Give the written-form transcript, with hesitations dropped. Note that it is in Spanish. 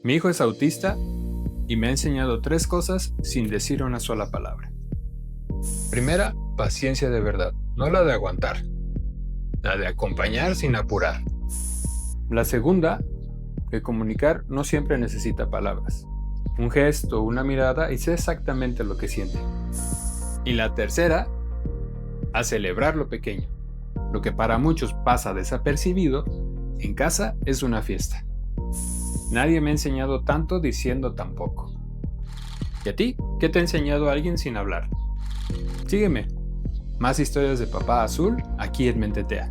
Mi hijo es autista y me ha enseñado 3 cosas sin decir una sola palabra. Primera, paciencia de verdad, no la de aguantar, la de acompañar sin apurar. La segunda, que comunicar no siempre necesita palabras. Un gesto o una mirada y sé exactamente lo que siente. Y la tercera, a celebrar lo pequeño. Lo que para muchos pasa desapercibido, en casa es una fiesta. Nadie me ha enseñado tanto diciendo tan poco. ¿Y a ti? ¿Qué te ha enseñado alguien sin hablar? Sígueme. Más historias de Papá Azul aquí en Mentetea.